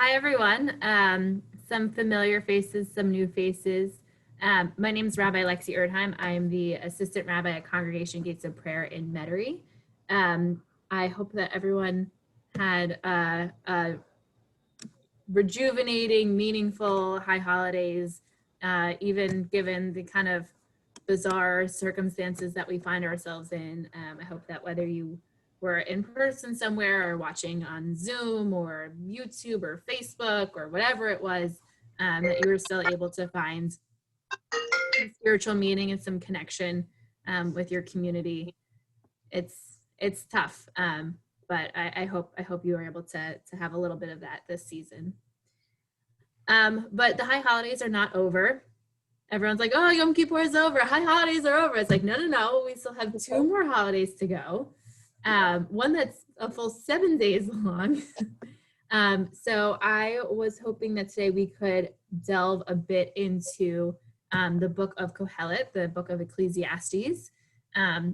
Hi, everyone. Some familiar faces, some new faces. My name is Rabbi Lexi Erdheim. I am the assistant rabbi at Congregation Gates of Prayer in Metairie. I hope that everyone had a rejuvenating, meaningful high holidays, even given the kind of bizarre circumstances that we find ourselves in. I hope that whether you were in person somewhere or watching on Zoom or YouTube or Facebook or whatever it was, that you were still able to find some spiritual meaning and some connection with your community. It's tough, but I hope you were able to have a little bit of that this season. But the high holidays are not over. Everyone's like, oh, Yom Kippur is over. High holidays are over. It's like, no. We still have 2 more holidays to go. One that's a full 7 days long. So I was hoping that today we could delve a bit into the book of Kohelet, the book of Ecclesiastes,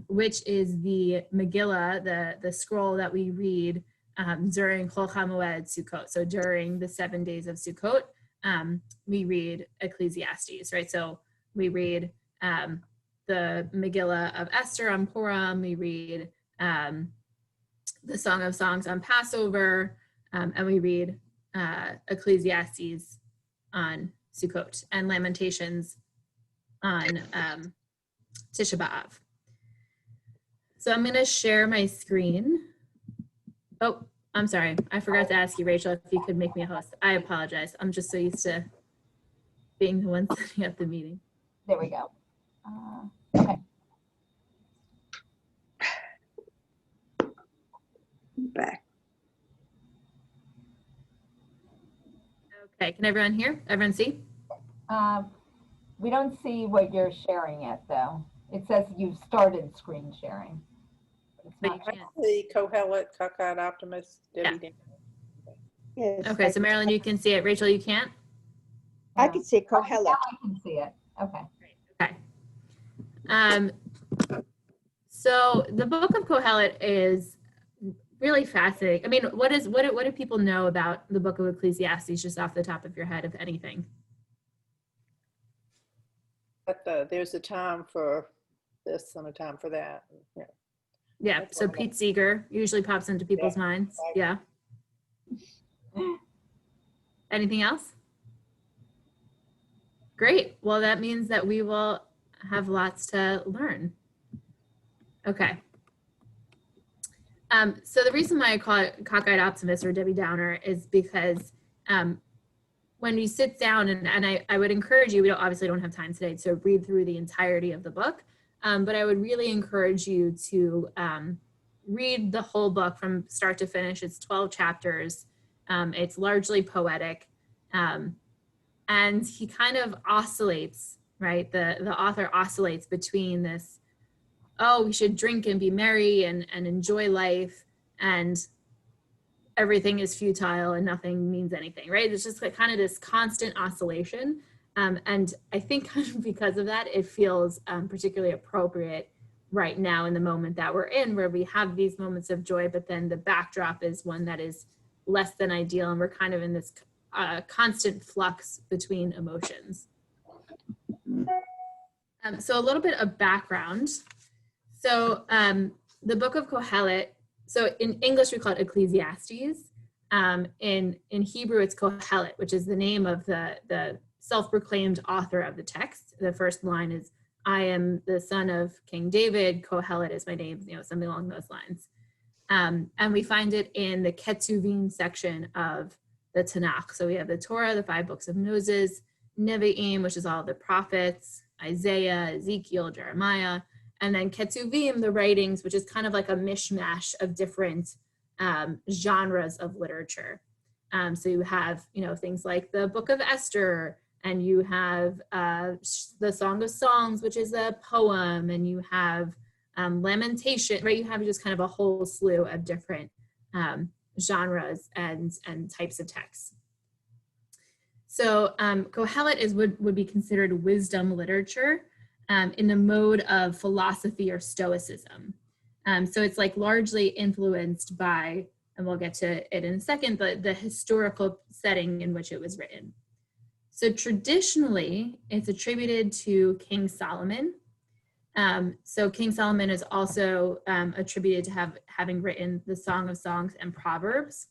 which is the Megillah, the scroll that we read during Chol HaMoed Sukkot. So during the 7 days of Sukkot, we read Ecclesiastes, right? So we read the Megillah of Esther on Purim, we read the Song of Songs on Passover, and we read Ecclesiastes on Sukkot and Lamentations on Tisha B'Av. So I'm going to share my screen. Oh, I'm sorry. I forgot to ask you, Rachel, if you could make me a host. I apologize. I'm just so used to being the one setting up the meeting. There we go. Okay. Back. Okay, can everyone hear? Everyone see? We don't see what you're sharing yet, though. It says you've started screen sharing. It's not But you can't. The Kohelet, Kakad Optimist, Debbie Dan. Yes. Okay, so Marilyn, you can see it. Rachel, you can't? I can see Now Kohelet. I can see it. Okay. Okay. So the book of Kohelet is really fascinating. I mean, what do people know about the book of Ecclesiastes just off the top of your head, if anything? But there's a time for this and a time for that. Yeah. Yeah, That's so what I Pete Seeger usually pops into people's minds. Yeah. Anything else? Great. Well, that means that we will have lots to learn. Okay. So the reason why I call it cockeyed optimist or Debbie Downer is because when you sit down, and I would encourage you, we obviously don't have time today to read through the entirety of the book, but I would really encourage you to read the whole book from start to finish. It's 12 chapters. It's largely poetic. And he kind of oscillates, right? The author oscillates between this, oh, we should drink and be merry and enjoy life, and everything is futile and nothing means anything, right? It's just like kind of this constant oscillation. And I think kind of because of that, it feels particularly appropriate right now in the moment that we're in, where we have these moments of joy, but then the backdrop is one that is less than ideal. And we're kind of in this constant flux between emotions. So a little bit of background. So the book of Kohelet, so in English we call it Ecclesiastes. In Hebrew it's Kohelet, which is the name of the self-proclaimed author of the text. The first line is, I am the son of King David, Kohelet is my name, something along those lines. And we find it in the Ketuvim section of the Tanakh. So we have the Torah, the 5 books of Moses, Nevi'im, which is all the prophets, Isaiah, Ezekiel, Jeremiah, and then Ketuvim, the writings, which is kind of like a mishmash of different genres of literature. So you have, things like the Book of Esther, and you have the Song of Songs, which is a poem, and you have Lamentation, right? You have just kind of a whole slew of different genres and types of texts. So Kohelet would be considered wisdom literature in the mode of philosophy or stoicism. So it's like largely influenced by and we'll get to it in a second, but the historical setting in which it was written. So traditionally, it's attributed to King Solomon. So King Solomon is also attributed to having written the Song of Songs and Proverbs.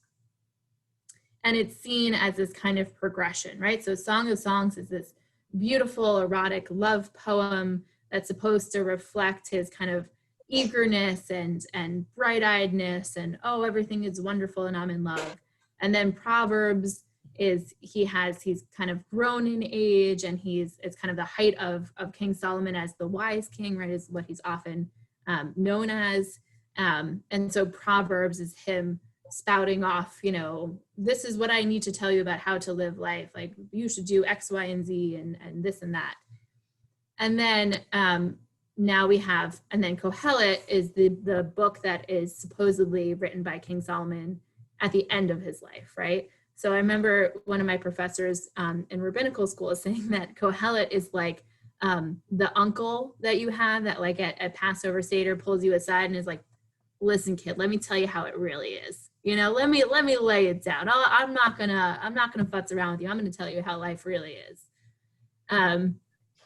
And it's seen as this kind of progression, right? So Song of Songs is this beautiful, erotic love poem that's supposed to reflect his kind of eagerness and bright-eyedness and, oh, everything is wonderful and I'm in love. And then Proverbs is he's kind of grown in age, and it's kind of the height of King Solomon as the wise king, right, is what he's often known as. And so Proverbs is him spouting off, this is what I need to tell you about how to live life. Like, you should do X, Y, and Z and this and that. And then now we have, and then Kohelet is the book that is supposedly written by King Solomon at the end of his life, right? So I remember one of my professors in rabbinical school saying that Kohelet is like the uncle that you have that like at Passover Seder pulls you aside and is like, listen, kid, let me tell you how it really is. Let me lay it down. I'm not gonna futz around with you. I'm gonna tell you how life really is.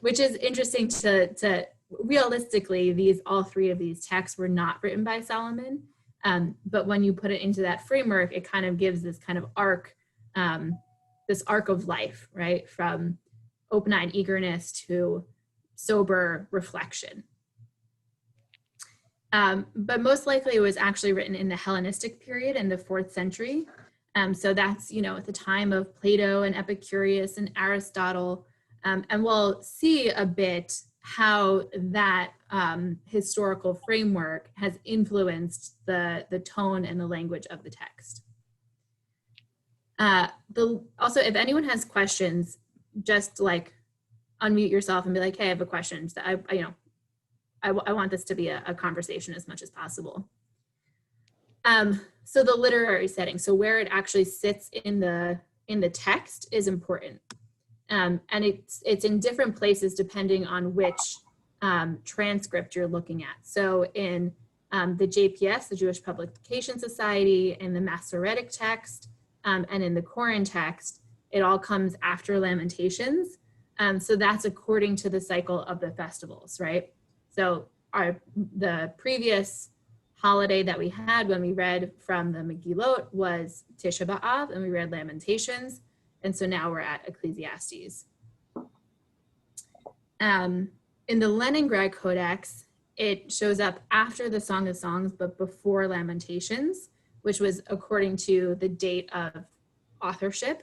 Which is interesting to realistically, all three of these texts were not written by Solomon. But when you put it into that framework, it kind of gives this kind of arc, this arc of life, right? From open-eyed eagerness to sober reflection. But most likely it was actually written in the Hellenistic period in the 4th century. So that's, at the time of Plato and Epicurus and Aristotle. And we'll see a bit how that historical framework has influenced the tone and the language of the text. Also, if anyone has questions, just like unmute yourself and be like, hey, I have a question. So I want this to be a conversation as much as possible. So the literary setting, so where it actually sits in the text is important. And it's in different places depending on which transcript you're looking at. So in the JPS, the Jewish Publication Society, in the Masoretic text, and in the Koran text, it all comes after Lamentations. So that's according to the cycle of the festivals, right? So the previous holiday that we had when we read from the Megillot was Tisha B'Av, and we read Lamentations. And so now we're at Ecclesiastes. In the Leningrad Codex, it shows up after the Song of Songs, but before Lamentations, which was according to the date of authorship.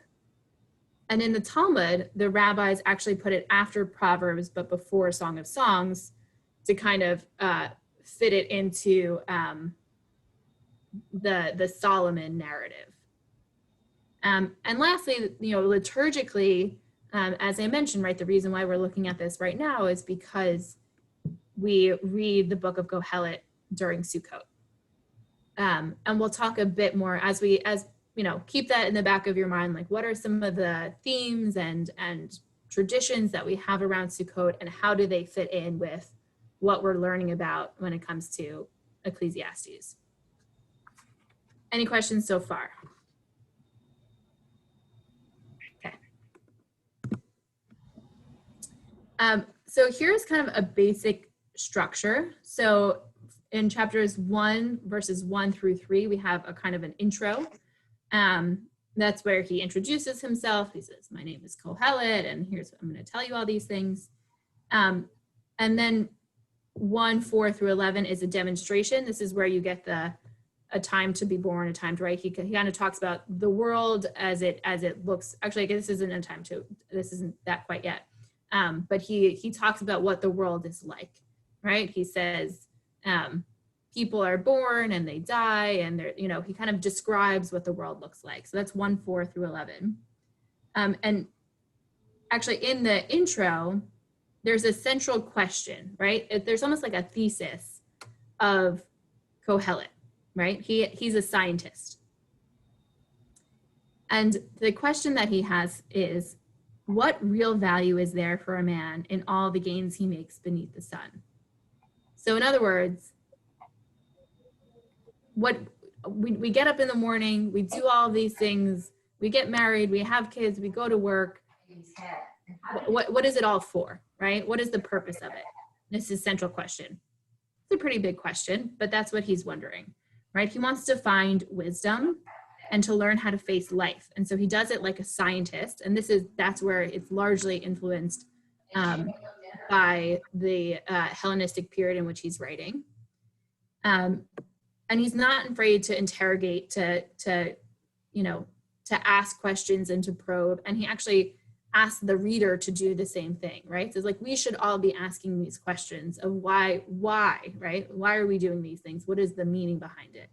And in the Talmud, the rabbis actually put it after Proverbs, but before Song of Songs to kind of fit it into the Solomon narrative. And lastly, liturgically, as I mentioned, right, the reason why we're looking at this right now is because we read the book of Kohelet during Sukkot. And we'll talk a bit more as keep that in the back of your mind, like what are some of the themes and traditions that we have around Sukkot, and how do they fit in with what we're learning about when it comes to Ecclesiastes? Any questions so far? So here's kind of a basic structure. So in chapters 1, verses 1 through 3, we have a kind of an intro. That's where he introduces himself. He says, my name is Kohelet, and here's what I'm going to tell you all these things. And then 1, 4 through 11 is a demonstration. This is where you get a time to be born, a time to write. He kind of talks about the world as it looks. Actually, I guess this isn't that quite yet. But he talks about what the world is like, right? He says people are born and they die, and he kind of describes what the world looks like. So that's 1, 4 through 11. And actually in the intro, there's a central question, right? There's almost like a thesis of Kohelet, right? He's a scientist. And the question that he has is, what real value is there for a man in all the gains he makes beneath the sun? So in other words, we get up in the morning, we do all these things, we get married, we have kids, we go to work. What is it all for, right? What is the purpose of it? This is a central question. It's a pretty big question, but that's what he's wondering, right? He wants to find wisdom and to learn how to face life. And so he does it like a scientist. And that's where it's largely influenced by the Hellenistic period in which he's writing. And he's not afraid to interrogate, to ask questions and to probe. And he actually asks the reader to do the same thing, right? So it's like, we should all be asking these questions of why, right? Why are we doing these things? What is the meaning behind it?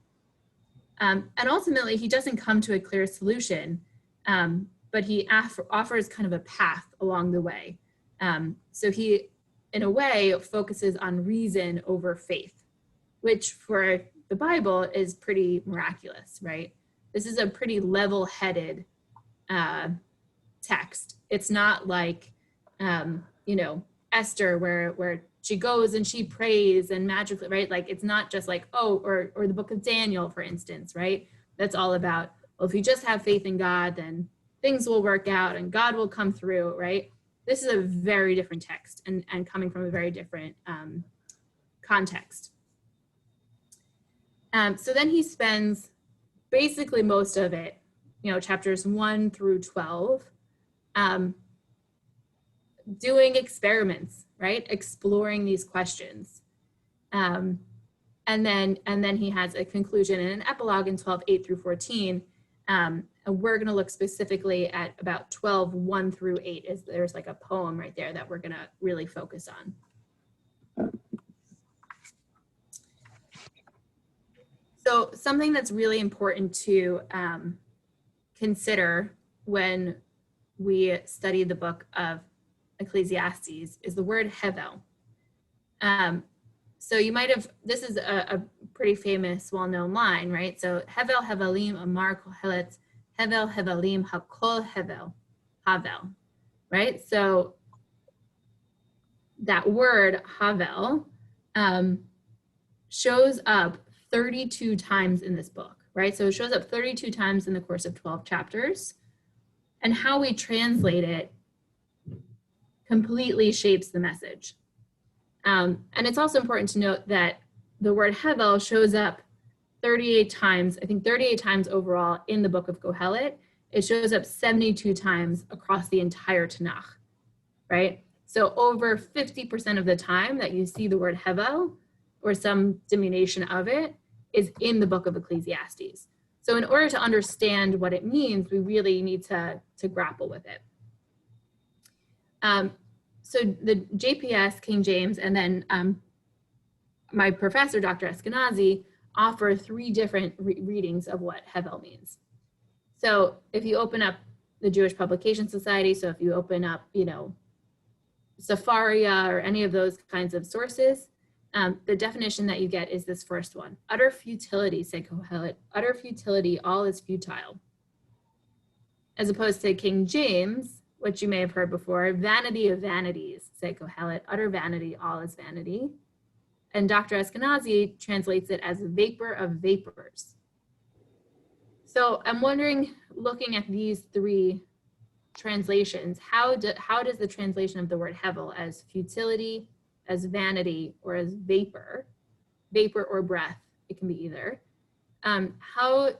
And ultimately, he doesn't come to a clear solution, but he offers kind of a path along the way. So he, in a way, focuses on reason over faith, which for the Bible is pretty miraculous, right? This is a pretty level-headed text. It's not like, Esther, where she goes and she prays and magically, right? Like, it's not just like, or the book of Daniel, for instance, right? That's all about, well, if you just have faith in God, then things will work out and God will come through, right? This is a very different text and coming from a very different context. So then he spends basically most of it, chapters 1 through 12, doing experiments, right? Exploring these questions. And then he has a conclusion and an epilogue in 12:8 through 14. And we're going to look specifically at about 12:1 through 8. There's like a poem right there that we're going to really focus on. So something that's really important to consider when we study the book of Ecclesiastes is the word hevel. So you might have, this is a pretty famous, well-known line, right? So hevel hevelim amar kohelet, hevel hevelim hakol havel, right? So that word havel shows up 32 times in this book, right? So it shows up 32 times in the course of 12 chapters. And how we translate it completely shapes the message. And it's also important to note that the word hevel shows up 38 times, I think 38 times overall in the book of Kohelet. It shows up 72 times across the entire Tanakh, right? So over 50% of the time that you see the word hevel or some diminution of it is in the book of Ecclesiastes. So in order to understand what it means, we really need to grapple with it. So the JPS, King James, and then my professor, Dr. Eskenazi, offer 3 different readings of what hevel means. So if you open up the Jewish Publication Society, so if you open up, Safaria or any of those kinds of sources, the definition that you get is this first one. Utter futility, said Kohelet. Utter futility, all is futile. As opposed to King James, which you may have heard before, vanity of vanities, said Kohelet. Utter vanity, all is vanity. And Dr. Eskenazi translates it as vapor of vapors. So I'm wondering, looking at these 3 translations, how does the translation of the word hevel as futility, as vanity, or as vapor or breath, it can be either, how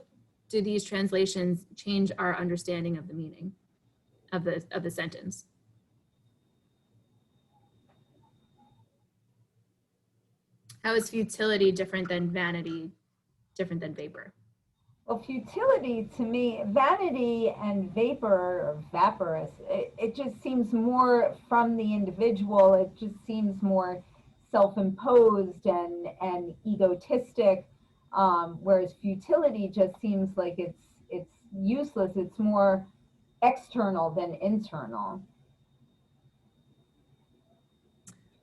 do these translations change our understanding of the meaning of the sentence? How is futility different than vanity, different than vapor? Well, futility to me, vanity and vapor or vaporous, it just seems more from the individual. It just seems more self-imposed and egotistic, whereas futility just seems like it's useless. It's more external than internal.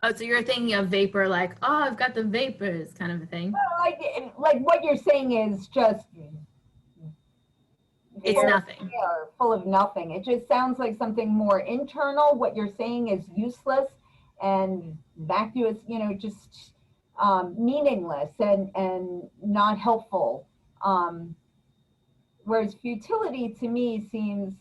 Oh, so you're thinking of vapor like, oh, I've got the vapors kind of a thing. Well, like what you're saying is just it's nothing. Full of nothing. It just sounds like something more internal. What you're saying is useless and vacuous, just meaningless and not helpful. Whereas futility to me seems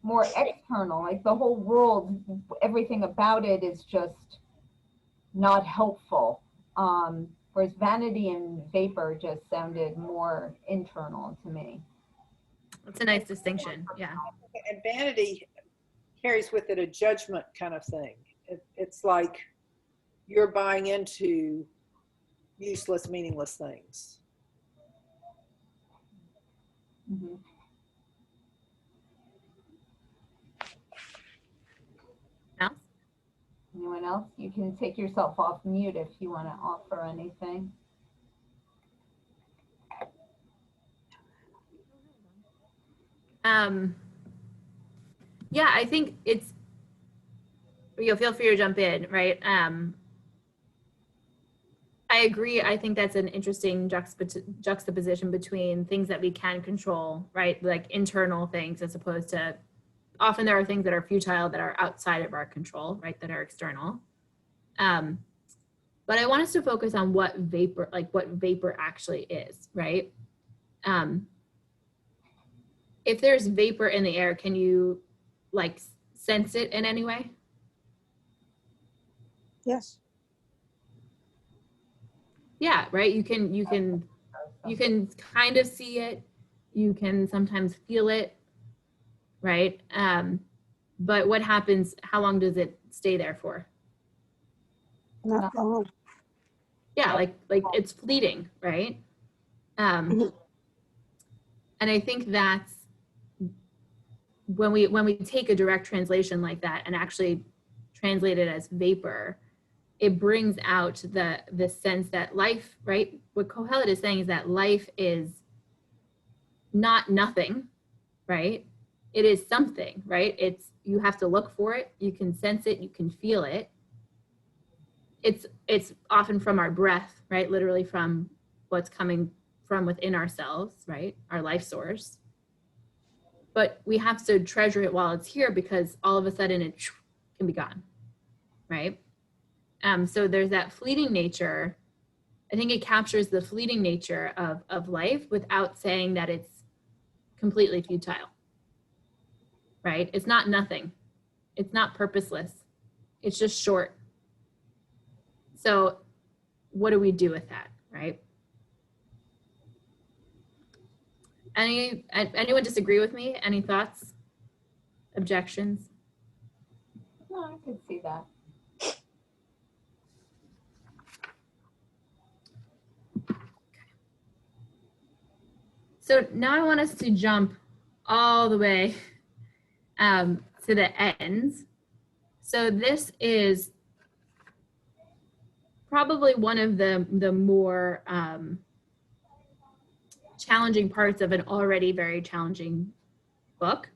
more external, like the whole world, everything about it is just not helpful. Whereas vanity and vapor just sounded more internal to me. That's a nice distinction. Yeah. And vanity carries with it a judgment kind of thing. It's like you're buying into useless, meaningless things. Mm-hmm. Else? Anyone else? You can take yourself off mute if you want to offer anything. Yeah, I think it's, you'll feel free to jump in, right? I agree. I think that's an interesting juxtaposition between things that we can control, right? Like internal things, as opposed to, often there are things that are futile that are outside of our control, right? That are external. But I want us to focus on what vapor actually is, right? If there's vapor in the air, can you like sense it in any way? Yes. Yeah, right. You can kind of see it. You can sometimes feel it, right? But what happens? How long does it stay there for? Not long. Yeah, like it's fleeting, right? And I think that's when we take a direct translation like that and actually translate it as vapor, it brings out the sense that life, right? What Kohelet is saying is that life is not nothing, right? It is something, right? It's, you have to look for it, you can sense it, you can feel it. It's often from our breath, right? Literally from what's coming from within ourselves, right? Our life source. But we have to treasure it while it's here, because all of a sudden it can be gone, right? So there's that fleeting nature. I think it captures the fleeting nature of life without saying that it's completely futile, right? It's not nothing. It's not purposeless. It's just short. So what do we do with that, right? Anyone disagree with me? Any thoughts? Objections? No, I could see that. So now I want us to jump all the way to the end. So this is probably one of the more challenging parts of an already very challenging book.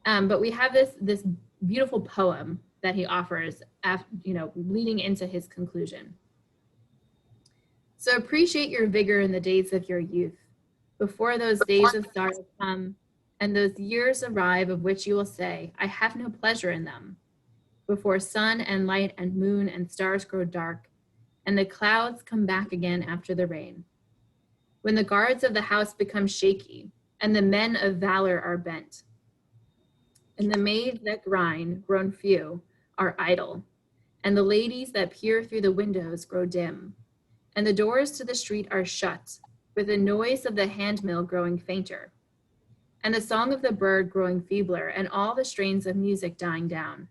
But we have this beautiful poem that he offers, leading into his conclusion. So appreciate your vigor in the days of your youth, before those days of sorrow come, and those years arrive of which you will say, I have no pleasure in them, before sun and light and moon and stars grow dark, and the clouds come back again after the rain. When the guards of the house become shaky, and the men of valor are bent, and the maids that grind, grown few, are idle, and the ladies that peer through the windows grow dim, and the doors to the street are shut, with the noise of the handmill growing fainter, and the song of the bird growing feebler, and all the strains of music dying down.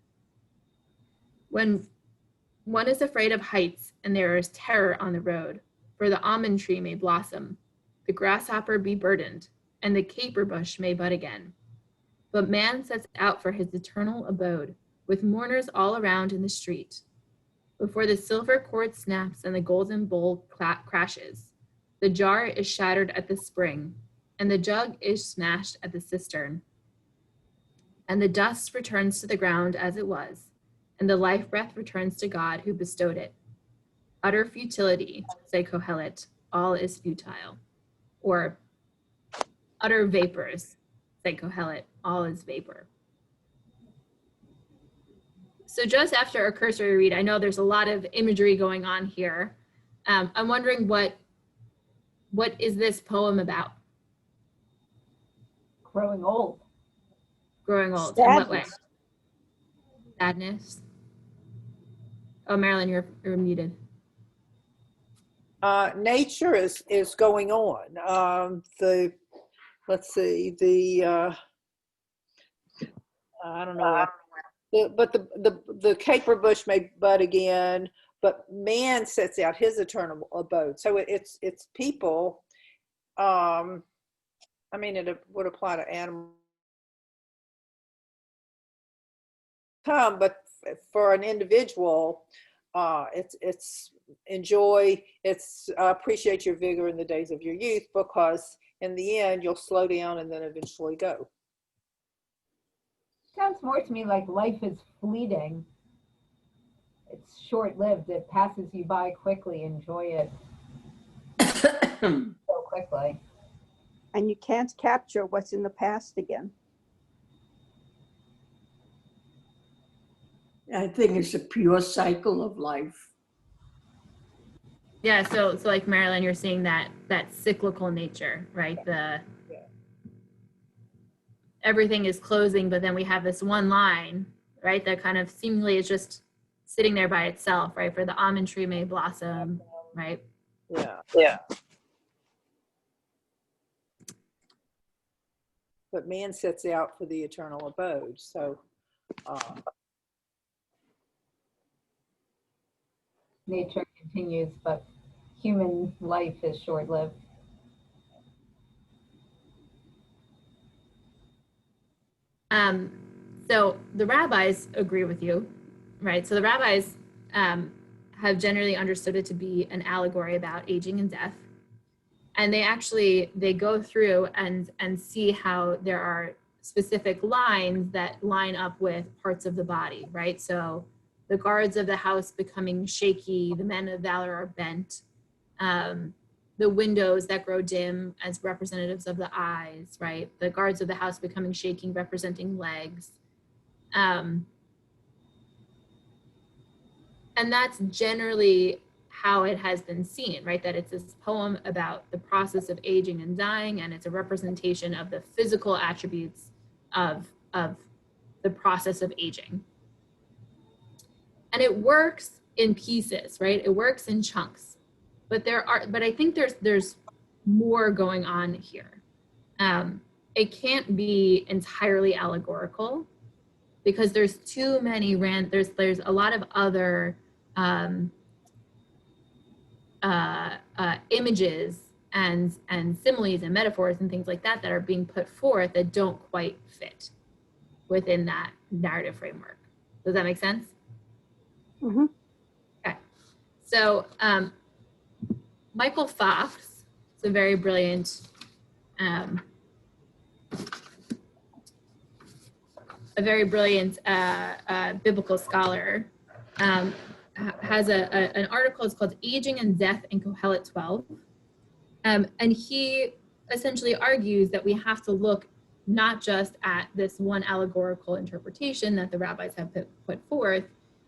When one is afraid of heights, and there is terror on the road, for the almond tree may blossom, the grasshopper be burdened, and the caper bush may bud again. But man sets out for his eternal abode, with mourners all around in the street. Before the silver cord snaps and the golden bowl crashes, the jar is shattered at the spring, and the jug is smashed at the cistern. And the dust returns to the ground as it was, and the life breath returns to God who bestowed it. Utter futility, say Kohelet, all is futile. Or utter vapors, say Kohelet, all is vapor. So just after a cursory read, I know there's a lot of imagery going on here. I'm wondering what what is this poem about? Growing old. Growing old. In what way? Sadness. Sadness. Oh, Marilyn, you're muted. Nature is going on. Let's see, I don't know, but the caper bush may bud again, but man sets out his eternal abode. So it's people. I mean, it would apply to animals, but for an individual, it's enjoy, it's appreciate your vigor in the days of your youth, because in the end you'll slow down and then eventually go. Sounds more to me like life is fleeting. It's short-lived. It passes you by quickly. Enjoy it so quickly. And you can't capture what's in the past again. I think it's a pure cycle of life. Yeah, so like Marilyn, you're seeing that cyclical nature, right? Everything is closing, but then we have this one line, right, that kind of seemingly is just sitting there by itself, right? For the almond tree may blossom, right? Yeah. But man sets out for the eternal abode. So Nature continues, but human life is short-lived. So the rabbis agree with you, right? So the rabbis have generally understood it to be an allegory about aging and death. And they go through and see how there are specific lines that line up with parts of the body, right? So the guards of the house becoming shaky, the men of valor are bent, the windows that grow dim as representatives of the eyes, right? The guards of the house becoming shaking, representing legs. And that's generally how it has been seen, right? That it's this poem about the process of aging and dying, and it's a representation of the physical attributes of the process of aging. And it works in pieces, right? It works in chunks. But I think there's more going on here. It can't be entirely allegorical, because there's too many there's a lot of other images and similes and metaphors and things like that that are being put forth that don't quite fit within that narrative framework. Does that make sense? Mm-hmm. Okay. So Michael Fox is a very brilliant biblical scholar, has an article. It's called Aging and Death in Kohelet 12. And he essentially argues that we have to look not just at this one allegorical interpretation that the rabbis have put forth,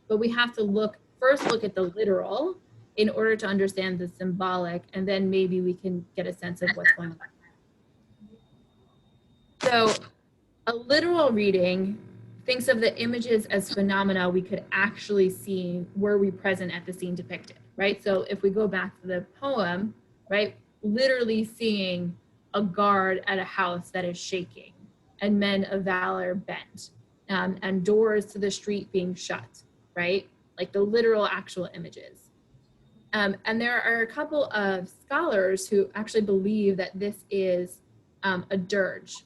but we have to first look at the literal in order to understand the symbolic, and then maybe we can get a sense of what's going on. So a literal reading thinks of the images as phenomena we could actually see were we present at the scene depicted, right? So if we go back to the poem, right, literally seeing a guard at a house that is shaking and men of valor bent, and doors to the street being shut, right? Like the literal actual images. And there are a couple of scholars who actually believe that this is a dirge,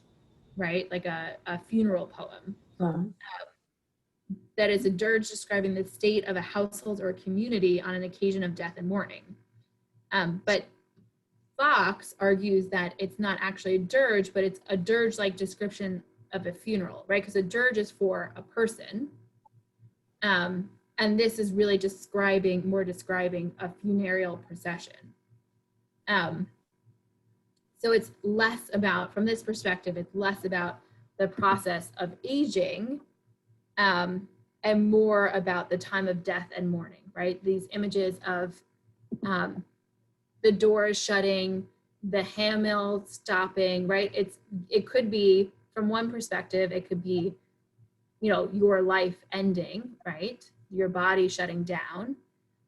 right? Like a funeral poem. That is a dirge describing the state of a household or a community on an occasion of death and mourning. But Fox argues that it's not actually a dirge, but it's a dirge-like description of a funeral, right? Because a dirge is for a person. And this is really describing a funereal procession. So it's less about, from this perspective, it's less about the process of aging, and more about the time of death and mourning, right? These images of the doors shutting, the hand mill stopping, right? It could be, from one perspective, it could be, you know, your life ending, right? Your body shutting down.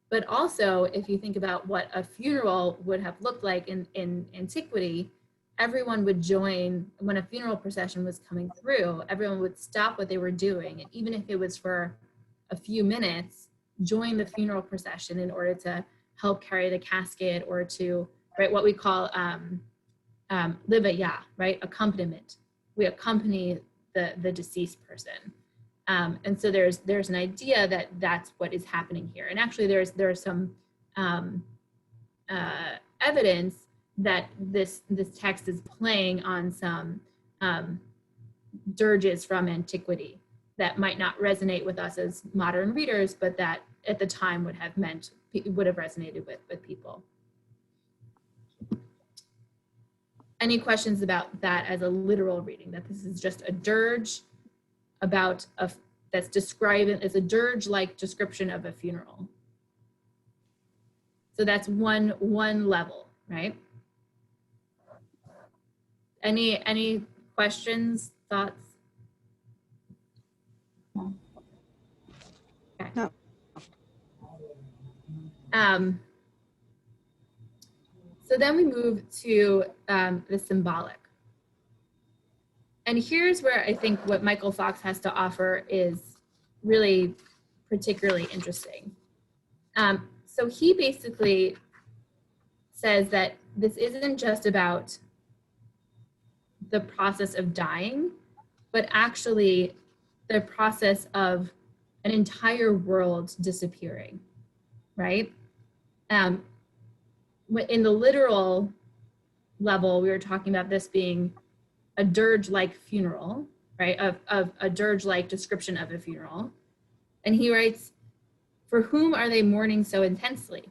But also, if you think about what a funeral would have looked like in antiquity, everyone would join. When a funeral procession was coming through, everyone would stop what they were doing, and even if it was for a few minutes, join the funeral procession in order to help carry the casket, or to, right, what we call livaya, right, accompaniment. We accompany the deceased person. And so there's an idea that that's what is happening here. And actually there's some evidence that this text is playing on some dirges from antiquity that might not resonate with us as modern readers, but that at the time would have resonated with people. Any questions about that as a literal reading, that this is just a dirge about that's describing, as a dirge-like description of a funeral? So that's one level, right? Any questions, thoughts? Okay. No. So then we move to the symbolic. And here's where I think what Michael Fox has to offer is really particularly interesting. So he basically says that this isn't just about the process of dying, but actually the process of an entire world disappearing, right? In the literal level, we were talking about this being a dirge-like funeral, right? Of a dirge-like description of a funeral. And he writes, "For whom are they mourning so intensely?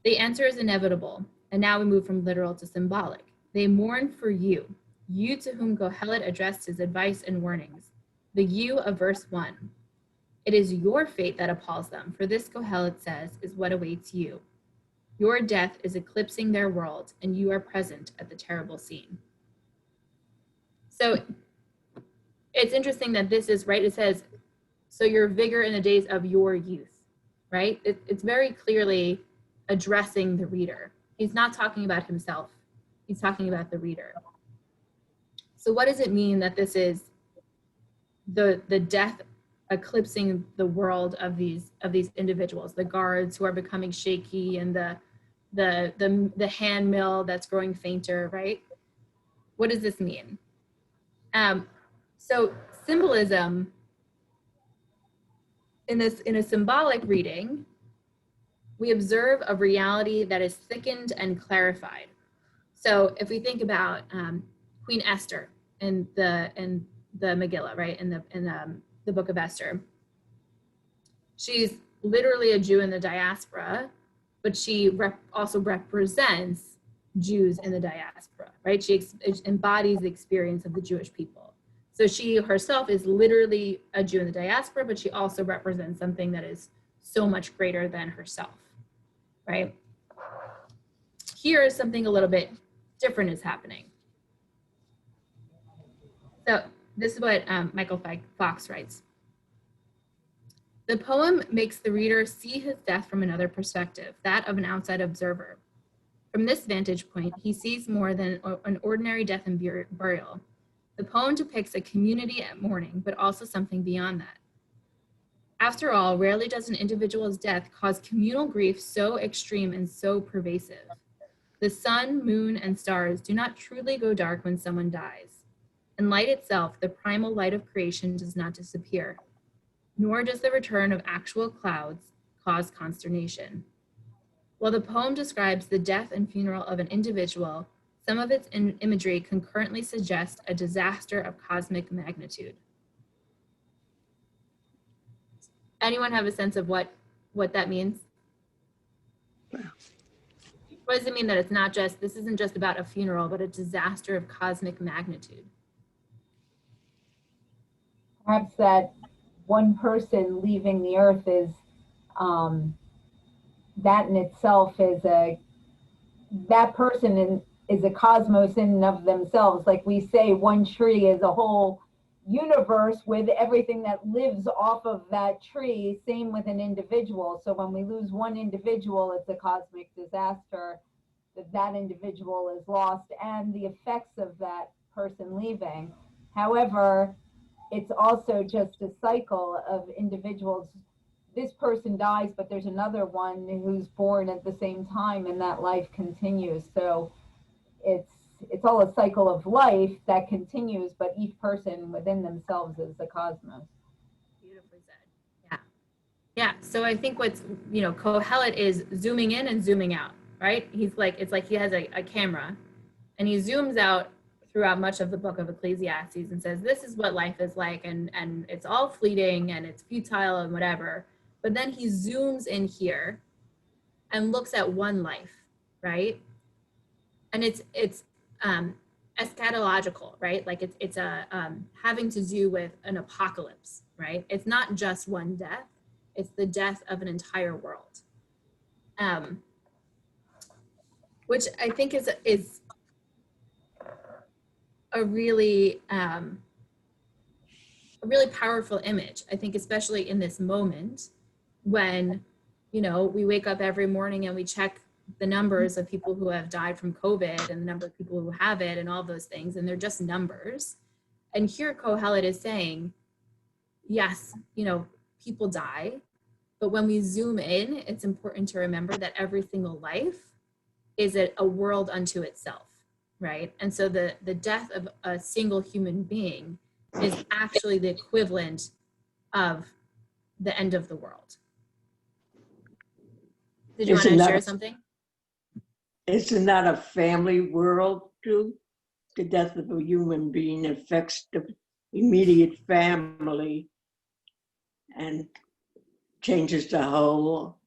The answer is inevitable." And now we move from literal to symbolic. "They mourn for you, you to whom Kohelet addressed his advice and warnings, the you of verse 1. It is your fate that appalls them, for this, Kohelet says, is what awaits you. Your death is eclipsing their world, and you are present at the terrible scene." So it's interesting that this is, right, it says, so your vigor in the days of your youth, right? It's very clearly addressing the reader. He's not talking about himself. He's talking about the reader. So what does it mean that this is the death eclipsing the world of these individuals, the guards who are becoming shaky, and the hand mill that's growing fainter, right? What does this mean? So symbolism in a symbolic reading, we observe a reality that is thickened and clarified. So if we think about Queen Esther in the Megillah, right, in the book of Esther, she's literally a Jew in the diaspora, but she also represents Jews in the diaspora, right? She embodies the experience of the Jewish people. So she herself is literally a Jew in the diaspora, but she also represents something that is so much greater than herself, right? Here is something a little bit different is happening. So this is what Michael Fox writes. "The poem makes the reader see his death from another perspective, that of an outside observer. From this vantage point, he sees more than an ordinary death and burial. The poem depicts a community at mourning, but also something beyond that. After all, rarely does an individual's death cause communal grief so extreme and so pervasive. The sun, moon, and stars do not truly go dark when someone dies. And light itself, the primal light of creation, does not disappear. Nor does the return of actual clouds cause consternation. While the poem describes the death and funeral of an individual, some of its imagery concurrently suggests a disaster of cosmic magnitude." Anyone have a sense of what that means? What does it mean that it's not just, this isn't just about a funeral, but a disaster of cosmic magnitude? Perhaps that one person leaving the earth is, that in itself is that person is a cosmos in and of themselves. Like we say, one tree is a whole universe with everything that lives off of that tree. Same with an individual. So when we lose one individual, it's a cosmic disaster, that individual is lost and the effects of that person leaving. However, it's also just a cycle of individuals. This person dies, but there's another one who's born at the same time, and that life continues. So it's all a cycle of life that continues, but each person within themselves is the cosmos. Beautifully said. Yeah. Yeah. So I think what's, Kohelet is zooming in and zooming out, right? He's like, it's like he has a camera and he zooms out throughout much of the book of Ecclesiastes and says, this is what life is like. And it's all fleeting and it's futile and whatever. But then he zooms in here and looks at one life, right? And it's eschatological, right? Like it's a having to do with an apocalypse, right? It's not just one death; it's the death of an entire world, which I think is a really powerful image. I think especially in this moment when we wake up every morning and we check the numbers of people who have died from COVID and the number of people who have it and all those things, and they're just numbers. And here Kohelet is saying, yes, people die, but when we zoom in, it's important to remember that every single life is a world unto itself, right? And so the death of a single human being is actually the equivalent of the end of the world. Did you want to share something? Isn't that a family world too? The death of a human being affects the immediate family and changes the whole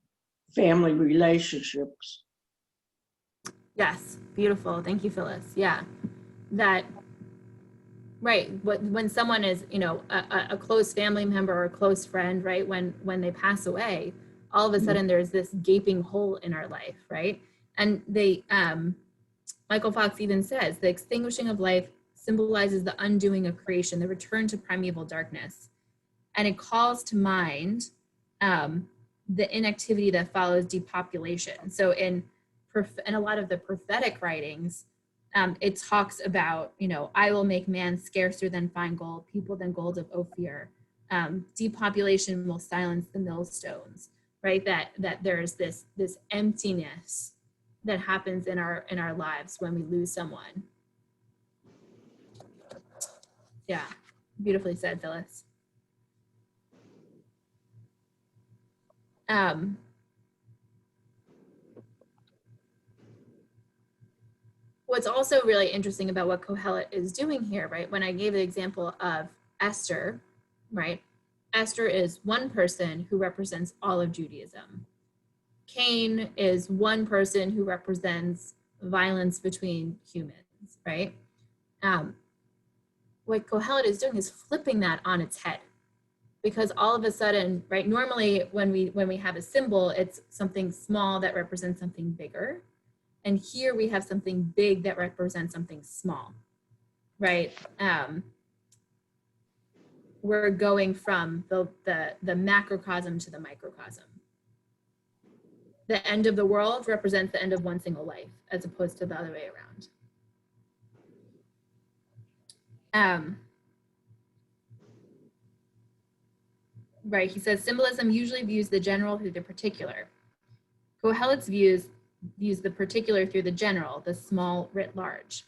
family relationships. Yes, beautiful. Thank you, Phyllis. Yeah, that, right. When someone is, a close family member or a close friend, right? When they pass away, all of a sudden there's this gaping hole in our life, right? And Michael Fox even says, the extinguishing of life symbolizes the undoing of creation, the return to primeval darkness. And it calls to mind the inactivity that follows depopulation. So in a lot of the prophetic writings, it talks about, I will make man scarcer than fine gold, people than gold of Ophir. Depopulation will silence the millstones, right? That there's this emptiness that happens in our lives when we lose someone. Yeah, beautifully said, Phyllis. What's also really interesting about what Kohelet is doing here, right? When I gave the example of Esther, right? Esther is one person who represents all of Judaism. Cain is one person who represents violence between humans, right? What Kohelet is doing is flipping that on its head, because all of a sudden, right? Normally, when we have a symbol, it's something small that represents something bigger, and here we have something big that represents something small, right? We're going from the macrocosm to the microcosm. The end of the world represents the end of one single life, as opposed to the other way around. Right, he says, symbolism usually views the general through the particular. Kohelet's views the particular through the general, the small writ large.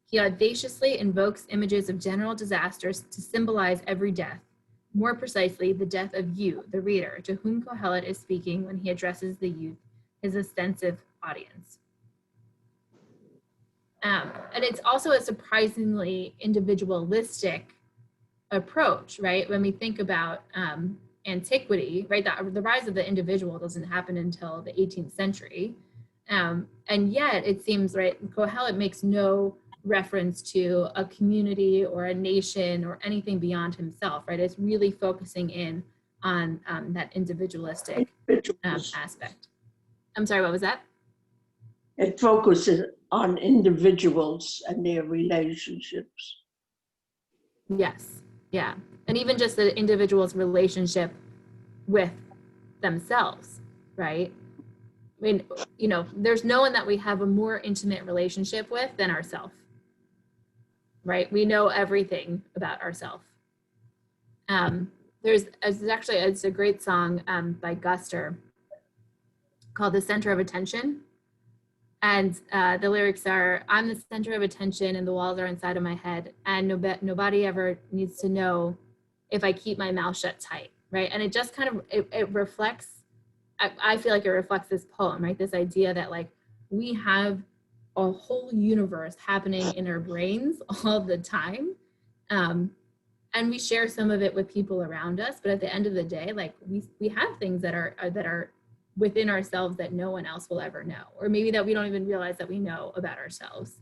He audaciously invokes images of general disasters to symbolize every death, more precisely the death of you, the reader, to whom Kohelet is speaking when he addresses the youth, his ostensive audience. And it's also a surprisingly individualistic approach, right? When we think about antiquity, right? The rise of the individual doesn't happen until the 18th century. And yet it seems, right, Kohelet makes no reference to a community or a nation or anything beyond himself, right? It's really focusing in on that individualistic aspect. I'm sorry, what was that? it focuses on individuals and their relationships. Yes. Yeah. And even just the individual's relationship with themselves, right? I mean, you know, there's no one that we have a more intimate relationship with than ourselves, right? We know everything about ourselves. It's a great song by Guster called The Center of Attention. And the lyrics are, I'm the center of attention and the walls are inside of my head. And nobody ever needs to know if I keep my mouth shut tight, right? And it just kind of, it reflects, I feel like it reflects this poem, right? This idea that like we have a whole universe happening in our brains all the time. And we share some of it with people around us, but at the end of the day, like we have things that are within ourselves that no one else will ever know, or maybe that we don't even realize that we know about ourselves.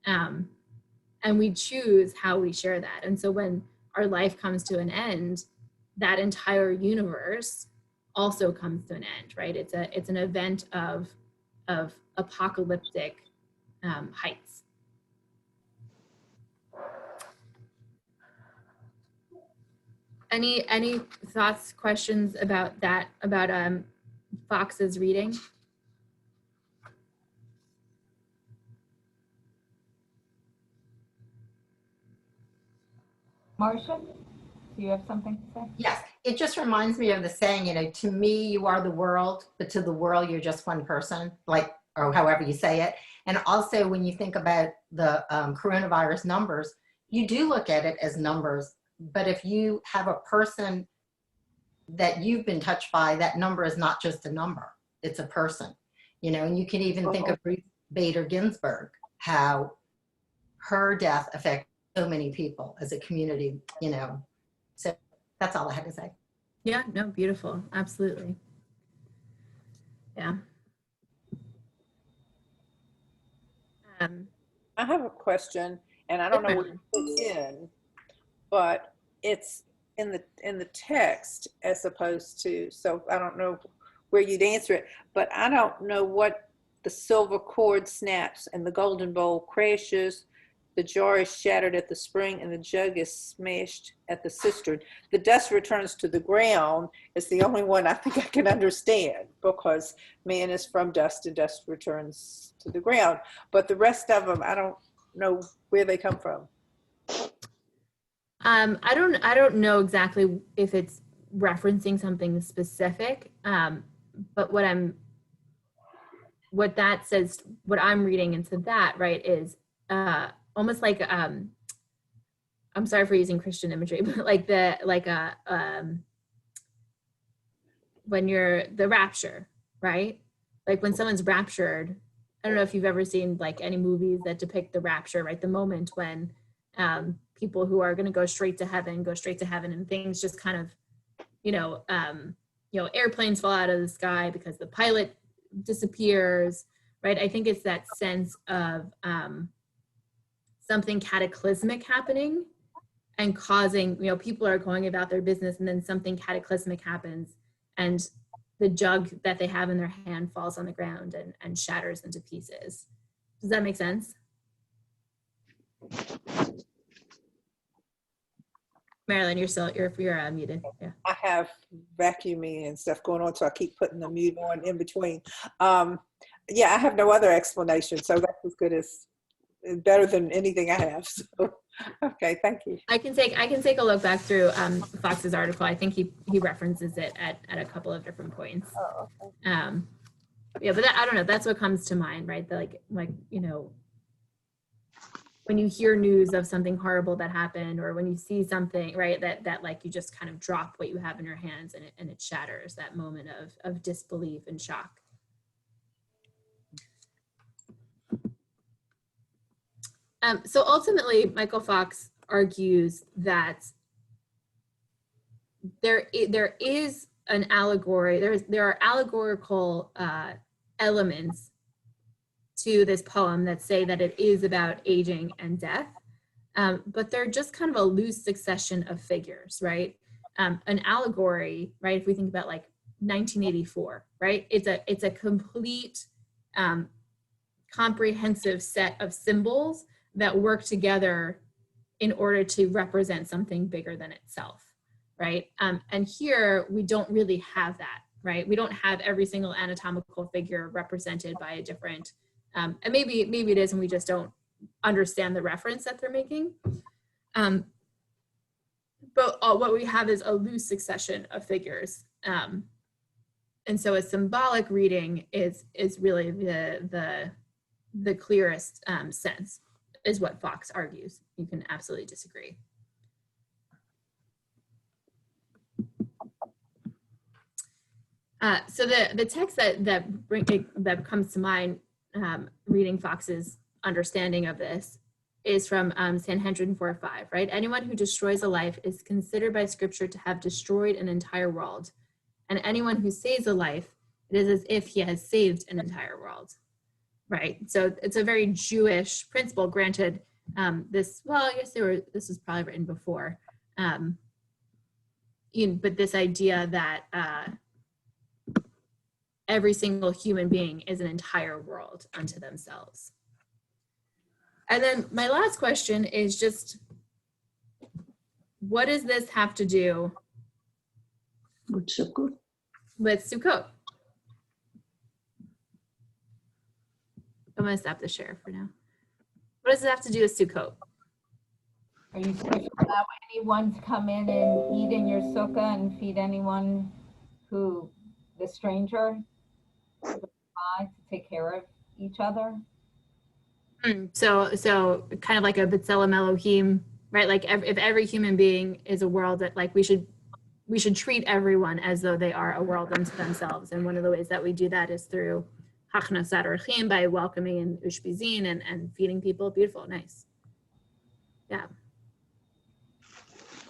And we choose how we share that. And so when our life comes to an end, that entire universe also comes to an end, right? It's an event of apocalyptic heights. Any thoughts, questions about that, about Fox's reading? Marcia, do you have something to say? Yes, it just reminds me of the saying, you know, to me, you are the world, but to the world, you're just one person, like, or however you say it. And also when you think about the coronavirus numbers, you do look at it as numbers, but if you have a person that you've been touched by, that number is not just a number, it's a person, you know. And you can even think of Ruth Bader Ginsburg, how her death affected so many people as a community, you know. So that's all I had to say. Yeah, no, beautiful. Absolutely. Yeah. I have a question, and I don't know where it fits in, but it's in the text as opposed to, so I don't know where you'd answer it, but I don't know what the silver cord snaps and the golden bowl crashes, the jar is shattered at the spring and the jug is smashed at the cistern. The dust returns to the ground is the only one I think I can understand, because man is from dust and dust returns to the ground. But the rest of them, I don't know where they come from. I don't know exactly if it's referencing something specific, but what that says, what I'm reading into that, right, is almost like I'm sorry for using Christian imagery, but when you're the rapture, right? Like when someone's raptured. I don't know if you've ever seen like any movies that depict the rapture, right? The moment when people who are going to go straight to heaven, and things just kind of, airplanes fall out of the sky because the pilot disappears, right? I think it's that sense of something cataclysmic happening and causing, people are going about their business and then something cataclysmic happens and the jug that they have in their hand falls on the ground and shatters into pieces. Does that make sense? Marilyn, you're muted. Yeah. I have vacuuming and stuff going on, so I keep putting the mute on in between. Yeah, I have no other explanation, so that's as good as, better than anything I have. So, okay, thank you. I can take a look back through Fox's article. I think he references it at a couple of different points. Oh, okay. Yeah, but I don't know. That's what comes to mind, right? When you hear news of something horrible that happened, or when you see something, right, that like you just kind of drop what you have in your hands and it shatters, that moment of disbelief and shock. So ultimately, Michael Fox argues that there is an allegory. There are allegorical elements to this poem that say that it is about aging and death, but they're just kind of a loose succession of figures, right? An allegory, right? If we think about like 1984, right? It's a complete comprehensive set of symbols that work together in order to represent something bigger than itself, right? And here we don't really have that, right? We don't have every single anatomical figure represented by a different, and maybe it is, and we just don't understand the reference that they're making. But what we have is a loose succession of figures. And so a symbolic reading is really the clearest sense, is what Fox argues. You can absolutely disagree. So the text that comes to mind reading Fox's understanding of this is from Sanhedrin 4:5, right? Anyone who destroys a life is considered by scripture to have destroyed an entire world. And anyone who saves a life, it is as if he has saved an entire world, right? So it's a very Jewish principle. Granted, this was probably written before, but this idea that every single human being is an entire world unto themselves. And then my last question is just, what does this have to do with Sukkot? With Sukkot? I'm gonna stop the share for now. What does it have to do with Sukkot? Are you supposed to allow anyone to come in and eat in your sukkah and feed anyone the stranger, to take care of each other? So kind of like a B'Tselem Elohim, right? Like if every human being is a world, that like we should treat everyone as though they are a world unto themselves. And one of the ways that we do that is through Hachnasat Orchim, by welcoming and ushpizin and feeding people. Beautiful, nice. Yeah.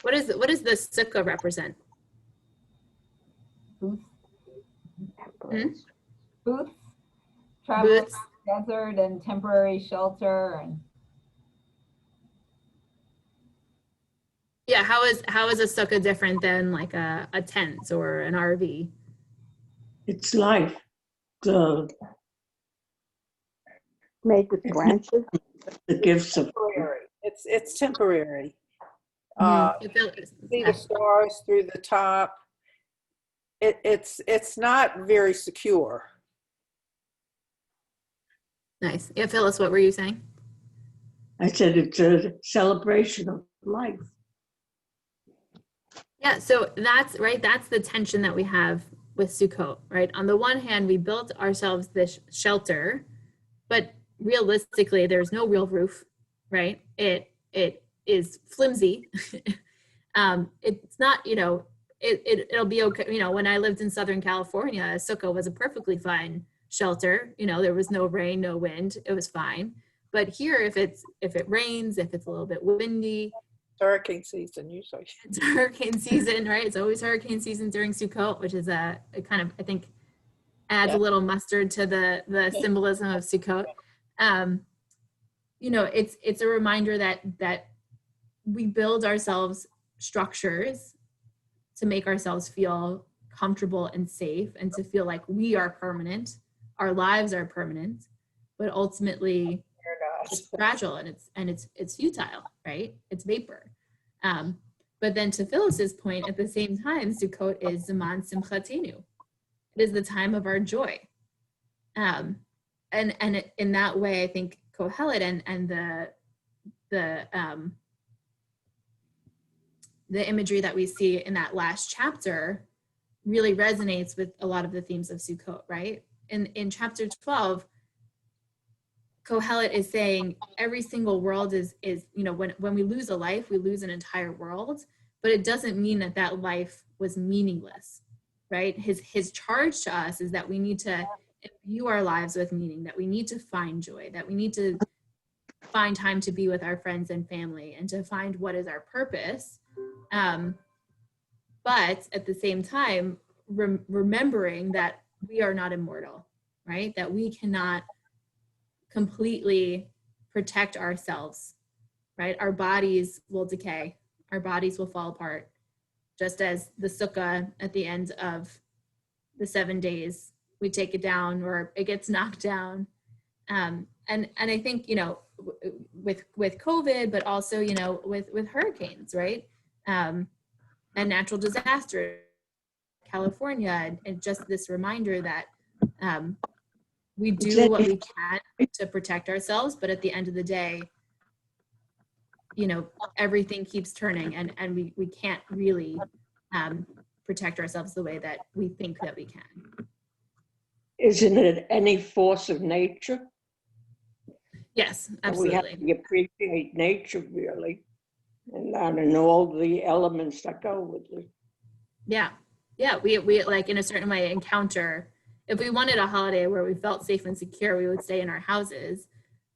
What does the sukkah represent? Booths. Hmm? Booths. Travel Booths. Desert and temporary shelter and. Yeah, how is a sukkah different than like a tent or an RV? It's life. Made with branches. The gifts of Temporary. It's temporary. See Yeah. the stars through the top. It's not very secure. Nice. Yeah, Phyllis, what were you saying? I said it's a celebration of life. Yeah, so that's right. That's the tension that we have with Sukkot, right? On the one hand, we built ourselves this shelter, but realistically, there's no real roof, right? It is flimsy. It's not, it'll be okay. When I lived in Southern California, a sukkah was a perfectly fine shelter. There was no rain, no wind. It was fine. But here, if it rains, if it's a little bit windy, Hurricane season usually. it's hurricane season, right? It's always hurricane season during Sukkot, which is a kind of, I think, adds a little mustard to the symbolism of Sukkot. It's a reminder that we build ourselves structures to make ourselves feel comfortable and safe, and to feel like we are permanent, our lives are permanent, but ultimately it's fragile and it's futile, right? It's vapor. But then to Phyllis's point, at the same time, Sukkot is Zaman Simchatenu. It is the time of our joy. And in that way, I think Kohelet and the imagery that we see in that last chapter really resonates with a lot of the themes of Sukkot, right? In chapter 12, Kohelet is saying every single world is when we lose a life, we lose an entire world, but it doesn't mean that life was meaningless, right? His charge to us is that we need to imbue our lives with meaning, that we need to find joy, that we need to find time to be with our friends and family, and to find what is our purpose. But at the same time, remembering that we are not immortal, right? That we cannot completely protect ourselves, right? Our bodies will decay, our bodies will fall apart, just as the sukkah at the end of the 7 days, we take it down or it gets knocked down. and I think, you know, with COVID, but also, you know, with hurricanes, right? And natural disasters, California, and just this reminder that we do what we can to protect ourselves, but at the end of the day, you know, everything keeps turning, and we can't really protect ourselves the way that we think that we can. Isn't it any force of nature? Yes, And we have absolutely. to appreciate nature, really, and all the elements that go with it. Yeah. Yeah. We like, in a certain way, encounter, if we wanted a holiday where we felt safe and secure, we would stay in our houses,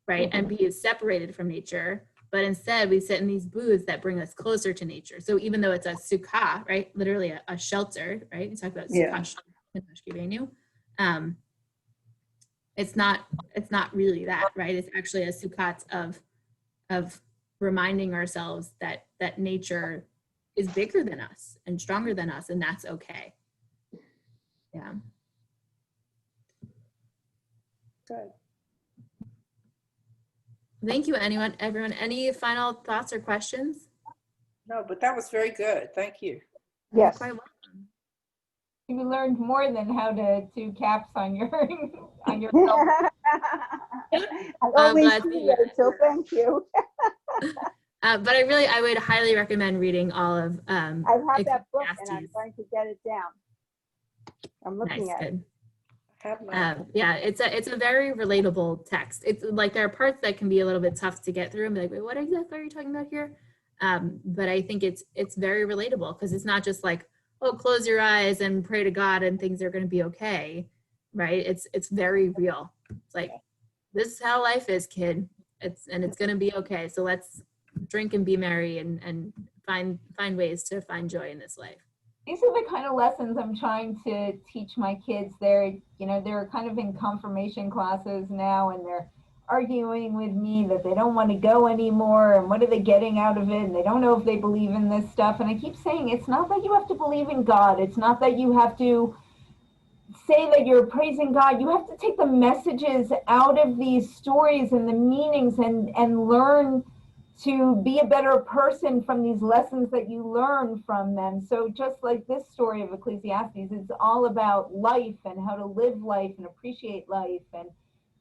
right? And be separated from nature. But instead, we sit in these booths that bring us closer to nature. So even though it's a sukkah, right? Literally a shelter, right? We talk about sukkah, it's not really that, right? It's actually a sukkah of reminding ourselves that nature is bigger than us and stronger than us, and that's okay. Yeah. Good. Thank you, everyone. Any final thoughts or questions? No, but that was very good. Thank you. Yes. Quite welcome. You learned more than how to do caps on your on your I always glad to do hear that, so thank you. But I would highly recommend reading all of I have that book and I'm Ecclesiastes. trying to get it down. I'm looking Nice, at it. good. Have my, Yeah, it's a very relatable text. It's like there are parts that can be a little bit tough to get through and be like, wait, what exactly are you talking about here? But I think it's very relatable, because it's not just like, oh, close your eyes and pray to God and things are going to be okay, right? It's very real. It's like, this is how life is, kid. It's going to be okay. So let's drink and be merry and find ways to find joy in this life. These are the kind of lessons I'm trying to teach my kids. They're kind of in confirmation classes now, and they're arguing with me that they don't want to go anymore, and what are they getting out of it, and they don't know if they believe in this stuff. And I keep saying, it's not that you have to believe in God. It's not that you have to say that you're praising God. You have to take the messages out of these stories and the meanings and learn to be a better person from these lessons that you learn from them. So just like this story of Ecclesiastes, it's all about life and how to live life and appreciate life. And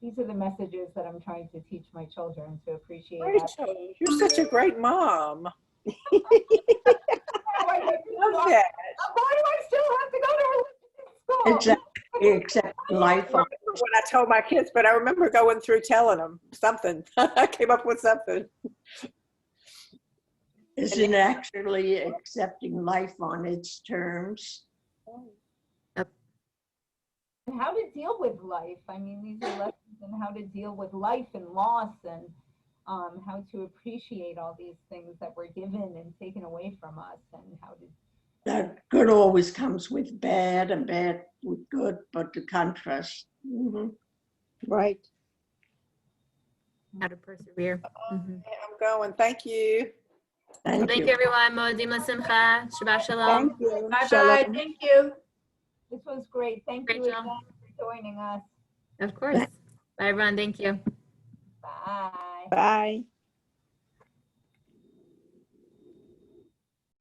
these are the messages that I'm trying to teach my children, to appreciate that. Rachel, you're such a great mom. Why do I still have to go to religion school? Except I life don't remember what I told my kids, but I remember going through telling them something. I came up with something. isn't actually accepting life on its terms. And how to deal with life. I mean, these are lessons on how to deal with life and loss, and how to appreciate all these things that were given and taken away from us, and how to. That good always comes with bad and bad with good, but the contrast. Mm-hmm. Right. How to persevere. I'm going. Thank you. Thank you, everyone. Moedim l'simcha. Shabbat shalom. Thank you. Bye-bye. Shalom. Thank you. This was great. Thank you Rachel. again for joining us. Of course. Bye, everyone. Thank you. Bye. Bye.